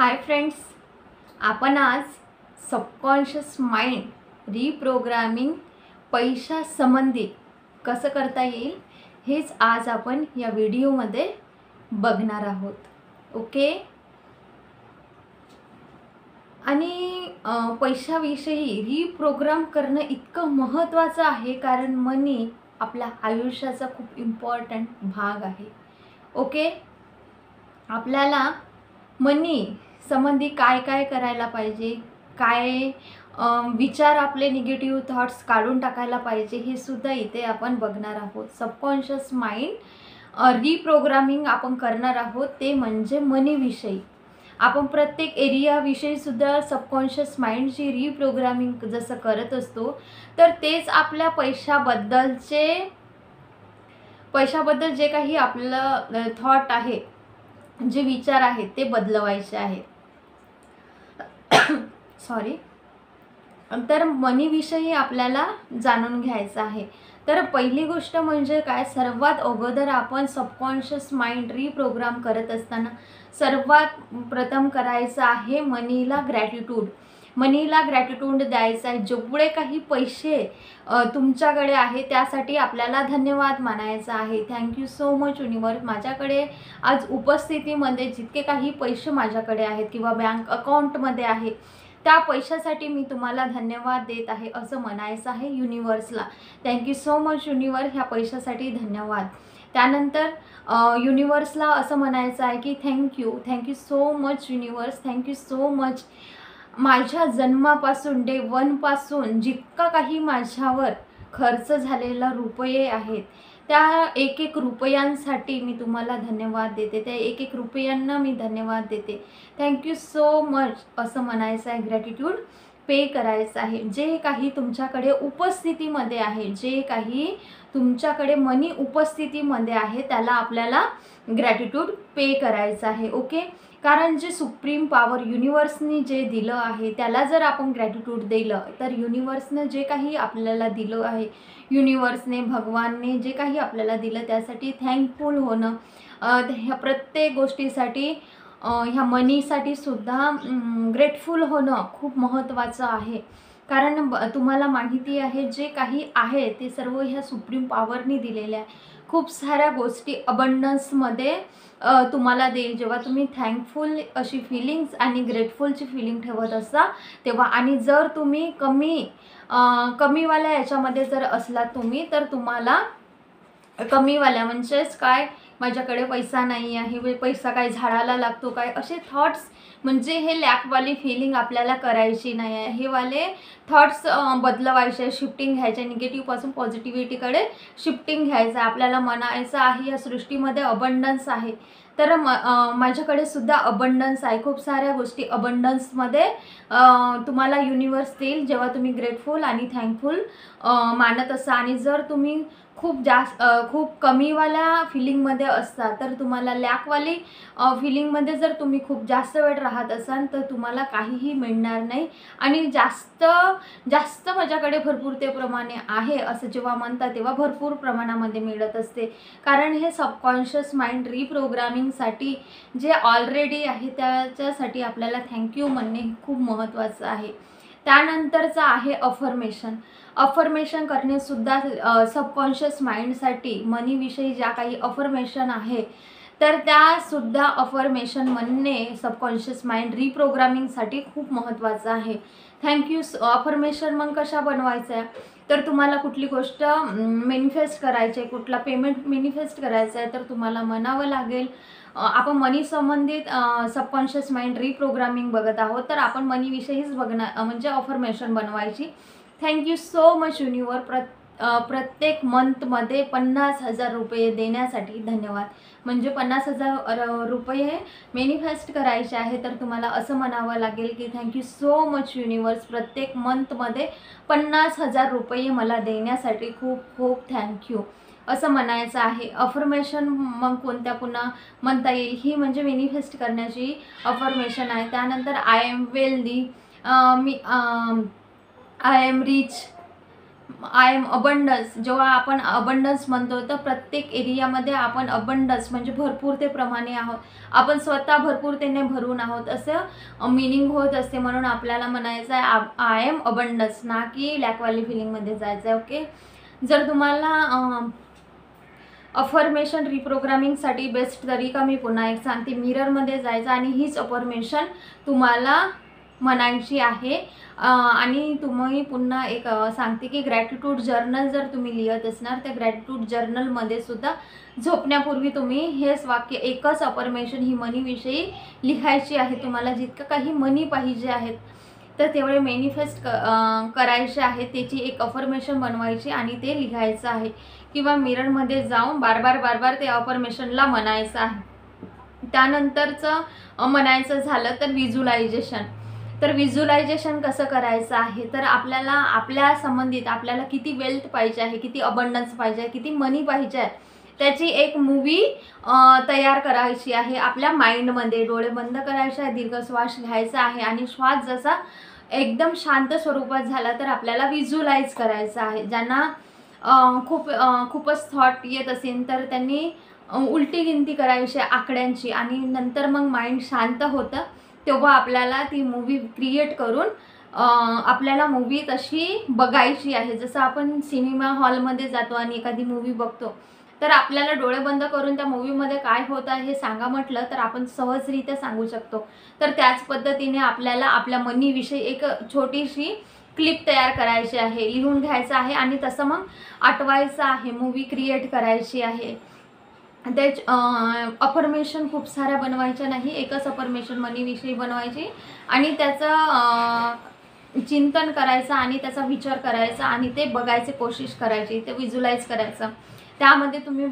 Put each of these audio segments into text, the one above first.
Hi friends, आपण आज subconscious mind reprogramming पैशा संबंधी कसं करता येईल हेच आज आपण या व्हिडिओमध्ये बघणार आहोत. ओके. आणि पैशाविषयी रिप्रोग्राम करणं इतकं महत्त्वाचं आहे कारण मनी आपल्या आयुष्याचा खूप इम्पॉर्टंट भाग आहे. ओके. आपल्याला मनी संबंधी काय काय करायला पाहिजे, काय विचार आपले निगेटिव्ह थॉट्स काढून टाकायला पाहिजे हे सुद्धा इथे आपण बघणार आहोत. सबकॉन्शियस माइंड रिप्रोग्रामिंग आपण करणार आहोत ते म्हणजे मनीविषयी. आपण प्रत्येक एरियाविषयी सुद्धा सबकॉन्शियस माइंडची रिप्रोग्रामिंग जसं करत असतो तर तेच आपल्या पैशाबद्दल जे काही आपलं थॉट आहे, जे विचार आहेत ते बदलवायचे आहेत. सॉरी. तर मनीविषयी आपल्याला जाणून घ्यायचं आहे. तर पहिली गोष्ट म्हणजे काय, सर्वात अगोदर आपण सबकॉन्शियस माइंड रिप्रोग्राम करत असताना सर्वात प्रथम करायचं आहे मनीला ग्रॅटिट्यूड. मनीला ग्रॅटिट्यूड द्यायचा आहे. जेवढे काही पैसे तुमच्याकडे आहे त्यासाठी आपल्याला धन्यवाद मानायचा आहे. Thank you so much universe. माझ्याकडे आज उपस्थितीमध्ये जितके काही पैसे माझ्याकडे आहेत किंवा बँक अकाउंटमध्ये आहे त्या पैशासाठी मी तुम्हाला धन्यवाद देत आहे असं म्हणायचं आहे युनिवर्सला. थँक्यू सो मच युनिवर्स, ह्या पैशासाठी धन्यवाद. त्यानंतर युनिवर्सला असं म्हणायचं आहे की thank you so much universe, thank you so much. माझ्या जन्मापासून डे 1 पासून जितका काही माझ्यावर खर्च झालेला रुपये आहेत त्या एक रुपयांसाठी मी तुम्हाला धन्यवाद देते. त्या एक रुपयांना मी धन्यवाद देते. थँक्यू सो मच असं म्हणायचं आहे. ग्रॅटिट्यूड पे करायचं आहे. जे काही तुमच्याकडे उपस्थितीमध्ये आहे, जे काही तुमच्याकडे मनी उपस्थितीमध्ये आहे त्याला आपल्याला ग्रॅटिट्यूड पे करायचं आहे. ओके. कारण जे सुप्रीम पॉवर युनिवर्सने जे दिलं आहे त्याला जर आपण ग्रॅटिट्यूड दिलं तर युनिवर्सने जे काही आपल्याला दिलं आहे, युनिवर्सने भगवानने जे काही आपल्याला दिलं त्यासाठी थँकफुल होणं, ह्या प्रत्येक गोष्टीसाठी ह्या मनीसाठी सुद्धा ग्रेटफुल होणं खूप महत्त्वाचं आहे. कारण तुम्हाला माहिती आहे जे काही आहे ते सर्व ह्या सुप्रीम पॉवरनी दिलेले आहे. खूप साऱ्या गोष्टी अबंडन्समध्ये तुम्हाला देईल जेव्हा तुम्ही थँकफुल अशी फिलिंग्स आणि ग्रेटफुलची फिलिंग ठेवत असता तेव्हा. आणि जर तुम्ही कमीवाल्या याच्यामध्ये जर असलात तुम्ही तर तुम्हाला कमीवाल्या म्हणजेच काय, माझ्याकडे पैसा नाही आहे, पैसा काय झाडाला लागतो काय, असे थॉट्स म्हणजे हे लॅकवाली फिलिंग आपल्याला करायची नाही आहे. हे वाले थॉट्स बदलवायचे, शिफ्टिंग घ्यायचे, निगेटिव्हपासून पॉझिटिव्हिटीकडे शिफ्टिंग घ्यायचं. आपल्याला म्हणायचं आहे या सृष्टीमध्ये अबंडन्स आहे तर माझ्याकडे सुद्धा अबंडन्स आहे. खूप साऱ्या गोष्टी अबंडन्समध्ये तुम्हाला युनिवर्स देईल जेव्हा तुम्ही ग्रेटफुल आणि थँकफुल मानत असा. आणि जर तुम्ही खूप कमीवाल्या फिलिंगमध्ये असता तर तुम्हाला लॅकवाली फिलिंगमध्ये जर तुम्ही खूप जास्त वेळ राहत असाल तर तुम्हाला काहीही मिळणार नाही. आणि जास्त माझ्याकडे भरपूरतेप्रमाणे आहे असं जेव्हा म्हणतात तेव्हा भरपूर प्रमाणामध्ये मिळत असते. कारण हे सबकॉन्शियस माइंड रिप्रोग्रामिंगसाठी जे ऑलरेडी आहे त्याच्यासाठी आपल्याला थँक्यू म्हणणे खूप महत्त्वाचं आहे. त्यानंतरचं आहे अफर्मेशन करणेसुद्धा सबकॉन्शियस माइंडसाठी मनीविषयी ज्या काही अफर्मेशन आहे तर त्यासुद्धा अफर्मेशन म्हणणे सबकॉन्शियस माइंड रिप्रोग्रामिंगसाठी खूप महत्त्वाचं आहे. थँक्यू अफर्मेशन मग कशा बनवायचं आहे तर तुम्हाला कुठली गोष्ट मॅनिफेस्ट करायची आहे, कुठला पेमेंट मॅनिफेस्ट करायचा आहे तर तुम्हाला म्हणावं लागेल. आपण मनी संबंधित सबकॉन्शियस माइंड रिप्रोग्रामिंग बघत आहोत तर आपण मनीविषयीच बघणार म्हणजे अफर्मेशन बनवायची. Thank you so much universe. प्रत्येक मंथमध्ये 50,000 रुपये देण्यासाठी धन्यवाद. म्हणजे 50,000 रुपये मॅनिफेस्ट करायचे आहे तर तुम्हाला असं म्हणावं लागेल की थँक्यू सो मच युनिवर्स. प्रत्येक मंथमध्ये 50,000 रुपये मला देण्यासाठी खूप खूप थँक्यू असं म्हणायचं आहे. अफर्मेशन मग कोणत्या पुन्हा म्हणता येईल, ही म्हणजे मॅनिफेस्ट करण्याची अफर्मेशन आहे. त्यानंतर I am wealthy, I am rich, I am abundance. जेव्हा आपण अबंडन्स म्हणतो तर प्रत्येक एरियामध्ये आपण अबंडन्स म्हणजे भरपूरतेप्रमाणे आहोत, आपण स्वतः भरपूरतेने भरून आहोत असं मिनिंग होत असते. म्हणून आपल्याला म्हणायचं आहे आय एम अबंडन्स, ना की लॅकवाली फिलिंगमध्ये जायचं आहे. ओके. जर तुम्हाला अफर्मेशन रिप्रोग्रामिंगसाठी बेस्ट तरीका मी पुन्हा एक सांगते, मिररमध्ये जायचं आणि हीच अफर्मेशन तुम्हाला म्हणायची आहे. आणि तुम्ही पुन्हा एक सांगते की ग्रॅटिट्यूड जर्नल जर तुम्ही लिहित असणार तर ग्रॅटिट्यूड जर्नलमध्ये सुद्धा झोपण्यापूर्वी तुम्ही हेच वाक्य, एकच अफर्मेशन ही मनीविषयी लिहायची आहे. तुम्हाला जितकं काही मनी पाहिजे आहेत तर तेवढे मॅनिफेस्ट करायचे आहे, त्याची एक अफर्मेशन बनवायची आणि ते लिहायचं आहे. किंवा मिररमध्ये जाऊन बार बार ते अफर्मेशनला म्हणायचं आहे. त्यानंतरचं म्हणायचं झालं तर व्हिज्युलायझेशन. तर व्हिज्युलायझेशन कसं करायचं आहे, तर आपल्याला आपल्या संबंधित आपल्याला किती वेल्थ पाहिजे आहे, किती अबंडन्स पाहिजे आहे, किती मनी पाहिजे आहे, त्याची एक मूवी तयार करायची आहे आपल्या माइंडमध्ये. डोळे बंद करायचे आहे, दीर्घ श्वास घ्यायचा आहे आणि श्वास जसा एकदम शांत स्वरूपात झाला तर आपल्याला व्हिज्युलाइज करायचं आहे. ज्यांना खूपच थॉट येत असेल तर त्यांनी उलटी गिनती करायची आकड्यांची आणि नंतर मग माइंड शांत होतं, तेव्हा आपल्याला ती मूवी क्रिएट करून आपल्याला मूवी तशी बघायची आहे. जसं आपण सिनेमा हॉलमध्ये जातो आणि एखादी मूवी बघतो तर आपल्याला डोळे बंद करून त्या मूवीमध्ये काय होत आहे हे सांगा म्हटलं तर आपण सहजरित्या सांगू शकतो. तर त्याच पद्धतीने आपल्याला आपल्या मनीविषयी एक छोटीशी क्लिप तयार करायची आहे, लिहून घ्यायचं आहे आणि तसं मग आठवायचं आहे, मूवी क्रिएट करायची आहे. ते अफर्मेशन खूप साऱ्या बनवायच्या नाही, एकच अफर्मेशन मनीविषयी बनवायची आणि त्याचं चिंतन करायचं आणि त्याचा विचार करायचा आणि ते बघायचे कोशिश करायची, ते व्हिज्युलाइज करायचं. त्यामध्ये तुम्ही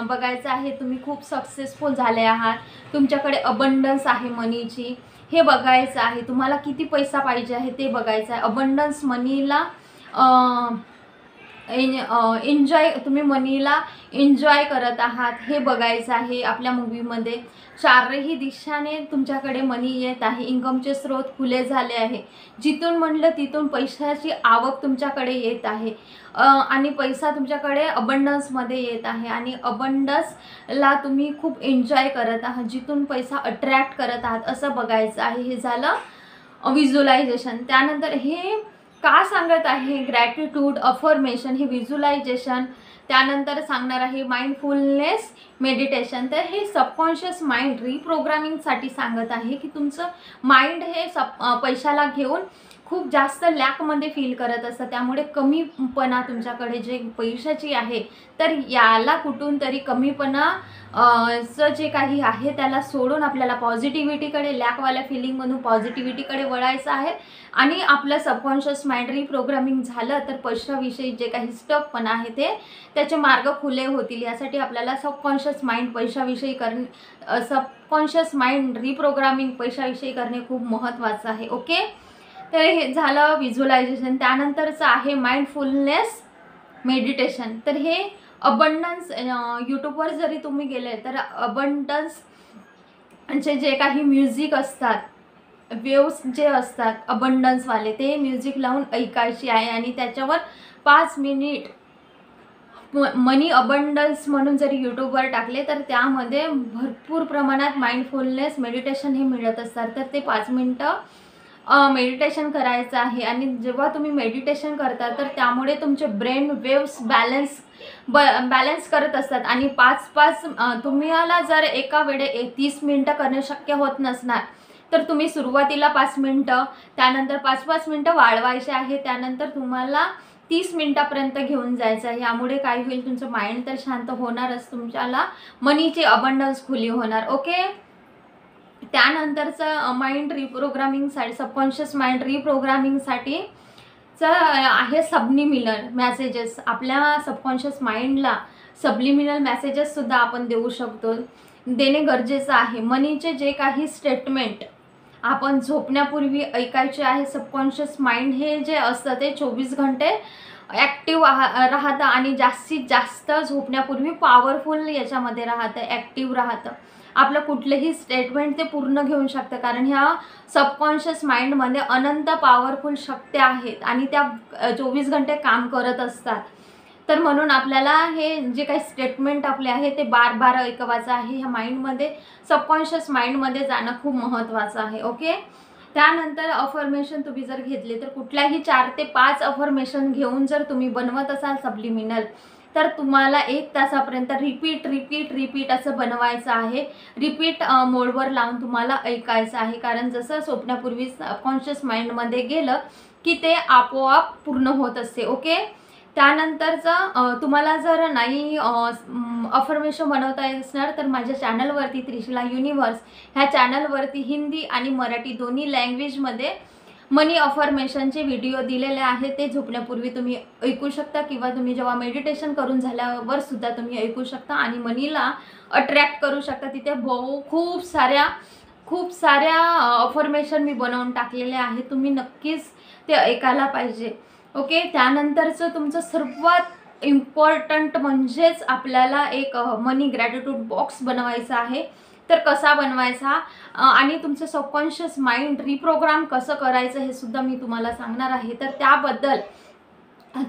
बघायचं आहे तुम्ही खूप सक्सेसफुल झाले आहात, तुमच्याकडे अबंडन्स आहे मनीची, हे बघायचं आहे. तुम्हाला किती पैसा पाहिजे आहे ते बघायचं आहे. अबंडन्स मनीला एन्जॉय, तुम्ही मनीला एन्जॉय करत आहात हे बघायचं आहे आपल्या मूवीमध्ये. चारही दिशाने तुमच्याकडे मनी येत आहे, इन्कमचे स्रोत खुले झाले आहे, जिथून म्हणलं तिथून पैशाची आवक तुमच्याकडे येत आहे आणि पैसा तुमच्याकडे अबंडन्समध्ये येत आहे आणि अबंडन्सला तुम्ही खूप एन्जॉय करत आहात, जिथून पैसा अट्रॅक्ट करत आहात असं बघायचं आहे. हे झालं व्हिज्युलायझेशन. त्यानंतर हे का सांगत आहे ग्रॅटिट्यूड, अफर्मेशन, हे व्हिज्युलायझेशन. त्यानंतर सांगणार आहे माइंडफुलनेस मेडिटेशन. तर हे सबकॉन्शियस माइंड रिप्रोग्रामिंगसाठी सांगत आहे की तुमचं माइंड हे पैशाला घेऊन खूप जास्त लॅकमध्ये फील करत असतं, त्यामुळे कमीपणा तुमच्याकडे जे पैशाची आहे तर याला कुठून तरी कमीपणा जे काही आहे त्याला सोडून आपल्याला पॉझिटिव्हिटीकडे, लॅकवाल्या फिलिंगमधून पॉझिटिव्हिटीकडे वळायचं आहे आणि आपलं सबकॉन्शियस माइंड रिप्रोग्रामिंग झालं तर पैशाविषयी जे काही स्टकपणा आहे ते त्याचे मार्ग खुले होतील. यासाठी आपल्याला सबकॉन्शियस माइंड पैशाविषयी सबकॉन्शियस माइंड रिप्रोग्रामिंग पैशाविषयी करणे खूप महत्त्वाचं आहे. ओके. तर हे झालं व्हिज्युलायझेशन. त्यानंतरचं आहे माइंडफुलनेस मेडिटेशन. तर हे अबंडन्स, यूट्यूबवर जरी तुम्ही गेले तर अबंडन्सचे जे काही म्युझिक असतात, वेव्स जे असतात अबंडन्सवाले, ते म्युझिक लावून ऐकायची आहे आणि त्याच्यावर 5 मिनिट मनी अबंडन्स म्हणून जरी यूट्यूबवर टाकले तर त्यामध्ये भरपूर प्रमाणात माइंडफुलनेस मेडिटेशन हे मिळत असतात. तर ते 5 मिनिटं मेडिटेशन करायचं आहे आणि जेव्हा तुम्ही मेडिटेशन करता तर त्यामुळे तुमचे ब्रेन वेव्स बॅलन्स करत असतात आणि 5-5 तुम्हाला जर एका वेळे 30 मिनिटं करणे शक्य होत नसणार तर तुम्ही सुरुवातीला 5 मिनिटं, त्यानंतर 5-5 मिनिटं वाढवायचे आहे, त्यानंतर तुम्हाला 30 मिनिटापर्यंत घेऊन जायचं आहे. यामुळे काय होईल, तुमचं माइंड तर शांत होणारच, तुमच्याला मनीची अबंडन्स खुली होणार. ओके. त्यानंतरचं माइंड रिप्रोग्रामिंगसाठी, सबकॉन्शियस माइंड रिप्रोग्रामिंगसाठीचं आहे सबलिमिनल मेसेजेस. आपल्या सबकॉन्शियस माइंडला सबलिमिनल मेसेजेससुद्धा आपण देऊ शकतो, देणे गरजेचं आहे. मनीचे जे काही स्टेटमेंट आपण झोपण्यापूर्वी ऐकायचे आहे. सबकॉन्शियस माइंड हे जे असतं ते 24 घंटे ॲक्टिव्ह राहतं आणि जास्तीत जास्त झोपण्यापूर्वी पॉवरफुल याच्यामध्ये राहतं, ॲक्टिव्ह राहतं. आपलं कुठलंही स्टेटमेंट ते पूर्ण घेऊ शकतं, कारण ह्या सबकॉन्शियस माइंडमध्ये अनंत पॉवरफुल शक्त्या आहेत आणि त्या 24 घंटे काम करत असतात. तर म्हणून आपल्याला हे जे काही स्टेटमेंट आपले आहे ते बार बार ऐकवायचं आहे. ह्या माइंडमध्ये, सबकॉन्शियस माइंडमध्ये जाणं खूप महत्त्वाचं आहे. ओके. त्यानंतर अफर्मेशन तुम्ही जर घेतले तर कुठल्याही 4 ते 5 अफर्मेशन घेऊन जर तुम्ही बनवत असाल सबलिमिनल, तर तुम्हाला 1 तासापर्यंत रिपीट असं बनवायचं आहे. रिपीट मोडवर लावून तुम्हाला ऐकायचं आहे, कारण जसं स्वप्नापूर्वी सबकॉन्शियस माइंडमध्ये गेलं की ते आपोआप पूर्ण होत असते. ओके. त्यानंतरचं तुम्हाला जर नाही अफर्मेशन बनवता येत असणार तर माझ्या चॅनलवरती त्रिशूला युनिव्हर्स ह्या चॅनलवरती हिंदी आणि मराठी दोन्ही लँग्वेजमध्ये मनी अफर्मेशनचे व्हिडिओ दिलेले आहेत. ते झोपण्यापूर्वी तुम्ही ऐकू शकता किंवा तुम्ही जेव्हा मेडिटेशन करून झाल्यावर सुद्धा तुम्ही ऐकू शकता आणि मनीला अट्रॅक्ट करू शकता. तिथे खूप साऱ्या अफर्मेशन मी बनवून टाकलेले आहेत. तुम्ही नक्कीच ते ऐकायला पाहिजे. ओके. त्यानंतरचं तुमचं सर्वात इम्पॉर्टंट म्हणजेच आपल्याला एक मनी ग्रॅटिट्यूड बॉक्स बनवायचा आहे. तर कसा बनवायचा आणि तुमचं सबकॉन्शियस माइंड रिप्रोग्राम कसं करायचं हे सुद्धा मी तुम्हाला सांगणार आहे. तर त्याबद्दल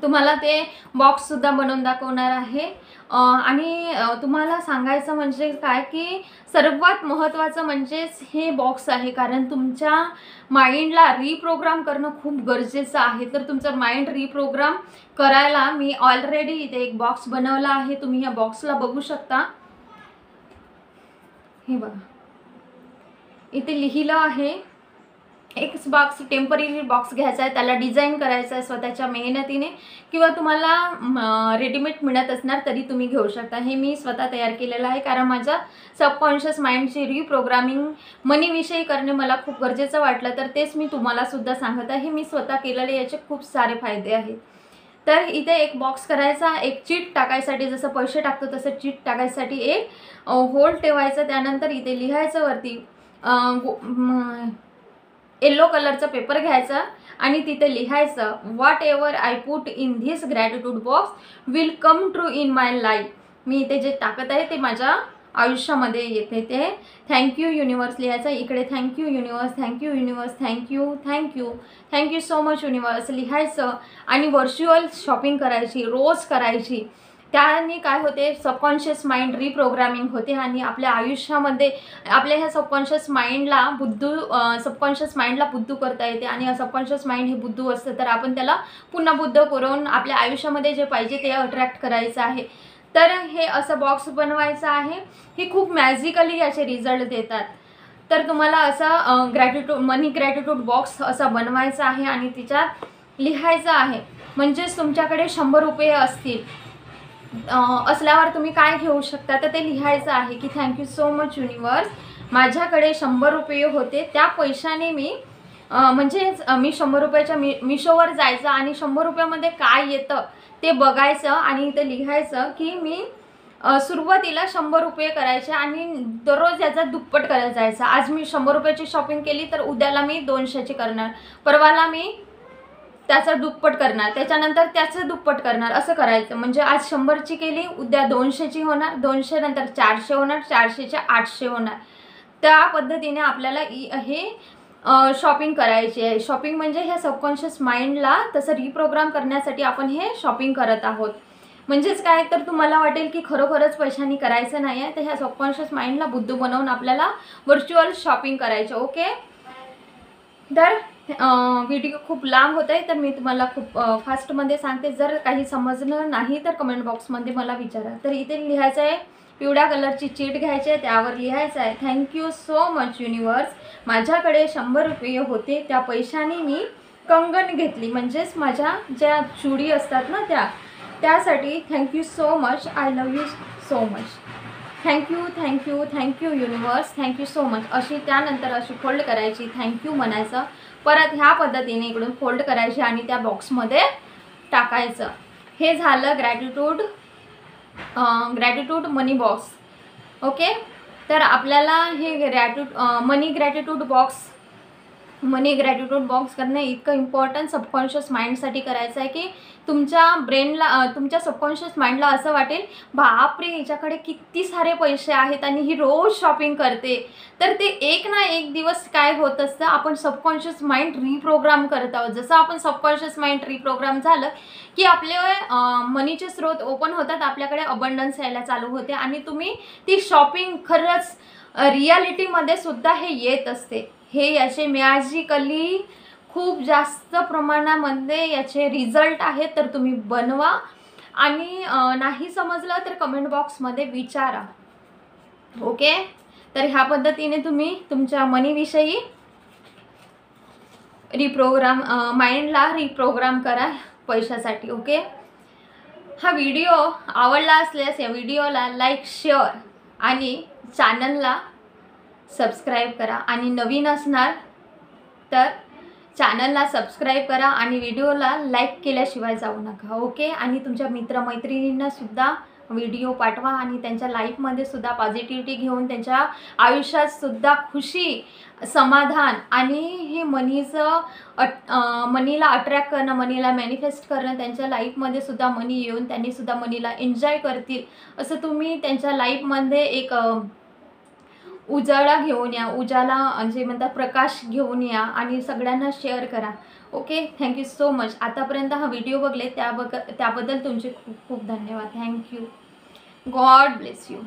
तुम्हाला ते बॉक्ससुद्धा बनवून दाखवणार आहे. आणि तुम्हाला सांगायचं म्हणजे काय की सर्वात महत्त्वाचं म्हणजेच हे बॉक्स आहे, कारण तुमच्या माइंडला रिप्रोग्राम करणं खूप गरजेचं आहे. तर तुमचं माइंड रिप्रोग्राम करायला मी ऑलरेडी इथे एक बॉक्स बनवला आहे. तुम्ही ह्या बॉक्सला बघू शकता. हे बघा, इथे लिहिलं आहे. एक बॉक्स टेम्पररी बॉक्स घ्यायचा आहे, त्याला डिझाईन करायचं आहे स्वतःच्या मेहनतीने, किंवा तुम्हाला रेडीमेड मिळत असणार तरी तुम्ही घेऊ शकता. हे मी स्वतः तयार केलेलं आहे, कारण माझा सबकॉन्शियस माइंडची रिप्रोग्रामिंग मनीविषयी करणे मला खूप गरजेचं वाटलं, तर तेच मी तुम्हाला सुद्धा सांगत आहे. मी स्वतः केलेले याचे खूप सारे फायदे आहेत. तर इथे एक बॉक्स करायचा, एक चीट टाकायसाठी जसं पैसे टाकतो तसं चीट टाकायसाठी एक होल ठेवायचं. त्यानंतर इथे लिहायचं वरती येलो कलरचा पेपर घ्यायचा आणि तिथे लिहायचं whatever I put in this gratitude box will come true in my life. मी इथे जे टाकत आहे ते माझ्या आयुष्यामध्ये येते. ते थँक्यू युनिवर्स लिहायचं. इकडे thank you universe, thank you universe, thank you so much universe लिहायचं आणि व्हर्च्युअल शॉपिंग करायची, रोज करायची. त्याने काय होते, सबकॉन्शियस माइंड रिप्रोग्रामिंग होते आणि आपल्या आयुष्यामध्ये आपल्या ह्या सबकॉन्शियस माइंडला बुद्धू करता येते. आणि सबकॉन्शियस माइंड हे बुद्धू असतं, तर आपण त्याला पुन्हा बुद्ध करून आपल्या आयुष्यामध्ये जे पाहिजे ते अट्रॅक्ट करायचं आहे. तर हे असं बॉक्स बनवायचं आहे. हे खूप मॅजिकली याचे रिझल्ट देतात. तर तुम्हाला असा मनी ग्रॅटिट्यूड बॉक्स असा बनवायचा आहे आणि तिच्यात लिहायचं आहे. म्हणजेच तुमच्याकडे 100 रुपये असल्यावर तुम्ही काय घेऊ शकता, तर ते लिहायचं आहे की थँक्यू सो मच युनिवर्स, माझ्याकडे 100 रुपये होते, त्या पैशाने मी म्हणजेच मी 100 रुपयाच्या मिशोवर जायचं आणि 100 रुपयामध्ये काय येतं ते बघायचं आणि इथं लिहायचं की मी सुरुवातीला 100 रुपये करायचे आणि दररोज याचा दुप्पट करायला जायचं. आज मी 100 रुपयाची शॉपिंग केली तर उद्याला मी 200ची करणार, परवाला मी त्याचं दुप्पट करणार, त्याच्यानंतर त्याचं दुप्पट करणार, असं करायचं. म्हणजे आज 100ची केली, उद्या 200ची होणार, 200 नंतर 400 होणार, 400च्या 800 होणार. त्या पद्धतीने आपल्याला हे शॉपिंग करायची आहे. शॉपिंग म्हणजे ह्या सबकॉन्शियस माइंडला तसं रिप्रोग्राम करण्यासाठी आपण हे शॉपिंग करत आहोत. म्हणजेच काय, तर तुम्हाला वाटेल की खरोखरच पैशांनी करायचं नाही आहे, तर ह्या सबकॉन्शियस माइंडला बुद्धू बनवून आपल्याला व्हर्च्युअल शॉपिंग करायचं. ओके. तर व्हिडिओ खूप लांब होत आहे, तर मी तुम्हाला खूप फास्टमध्ये सांगते. जर काही समजलं नाही तर कमेंट बॉक्समध्ये मला विचारा. तर इथे लिहायचं आहे, पिवळ्या कलरची चीट घ्यायची आहे, त्यावर लिहायचं आहे थँक्यू सो मच युनिवर्स, माझ्याकडे 100 रुपये होते, त्या पैशाने मी कंगन घेतली, म्हणजेच माझ्या ज्या चुडी असतात ना त्यासाठी thank you so much, I love you so much, thank you universe, thank you so much. अशी त्यानंतर अशी फोल्ड करायची, थँक्यू म्हणायचं, परत ह्या पद्धतीने इकडून फोल्ड करायची आणि त्या बॉक्समध्ये टाकायचं. हे झालं ग्रॅटिट्यूड मनी बॉक्स. ओके. तर आपल्याला हे मनी ग्रॅटिट्यूड बॉक्स मनी ग्रॅटिट्यूड बॉक्स करणं इतकं इम्पॉर्टंट सबकॉन्शियस माइंडसाठी करायचं आहे की तुमच्या ब्रेनला, तुमच्या सबकॉन्शियस माइंडला असं वाटेल, बापरे हिच्याकडे किती सारे पैसे आहेत आणि ही रोज शॉपिंग करते. तर ते एक ना एक दिवस काय होत असतं, आपण सबकॉन्शियस माइंड रिप्रोग्राम करत आहोत. जसं आपण सबकॉन्शियस माइंड रिप्रोग्राम झालं की आपले मनीचे स्रोत ओपन होतात, आपल्याकडे अबंडन्स यायला चालू होते आणि तुम्ही ती शॉपिंग खरंच रियालिटीमध्ये सुद्धा हे येत असते. हे याचे मॅजिकली खूप जास्त प्रमाणामध्ये याचे रिझल्ट आहेत. तर तुम्ही बनवा आणि नाही समजलं तर कमेंट बॉक्समध्ये विचारा. ओके, तर ह्या पद्धतीने तुम्ही तुमच्या मनीविषयी रिप्रोग्राम, माइंडला रिप्रोग्राम करा पैशासाठी. ओके, हा व्हिडिओ आवडला असल्यास या व्हिडिओला लाईक, शेअर आणि चॅनलला सबस्क्राईब करा. आणि नवीन असणार तर चॅनलला सबस्क्राईब करा आणि व्हिडिओला लाईक केल्याशिवाय जाऊ नका. ओके, आणि तुमच्या मित्रमैत्रिणींना सुद्धा व्हिडिओ पाठवा आणि त्यांच्या लाईफमध्ये सुद्धा पॉझिटिव्हिटी घेऊन त्यांच्या आयुष्यात सुद्धा खुशी, समाधान आणि हे मनीला अट्रॅक्ट करणं, मनीला मॅनिफेस्ट करणं, त्यांच्या लाईफमध्ये सुद्धा मनी येऊन त्यांनी सुद्धा मनीला एन्जॉय करतील असं तुम्ही त्यांच्या लाईफमध्ये एक उजाळा घेऊन या, उजाला जे म्हणतात प्रकाश घेऊन या आणि सगळ्यांना शेअर करा. Okay, thank you so much. आतापर्यंत हा व्हिडिओ बघले त्याबद्दल तुमचे खूप खूप धन्यवाद. थँक्यू. God bless you.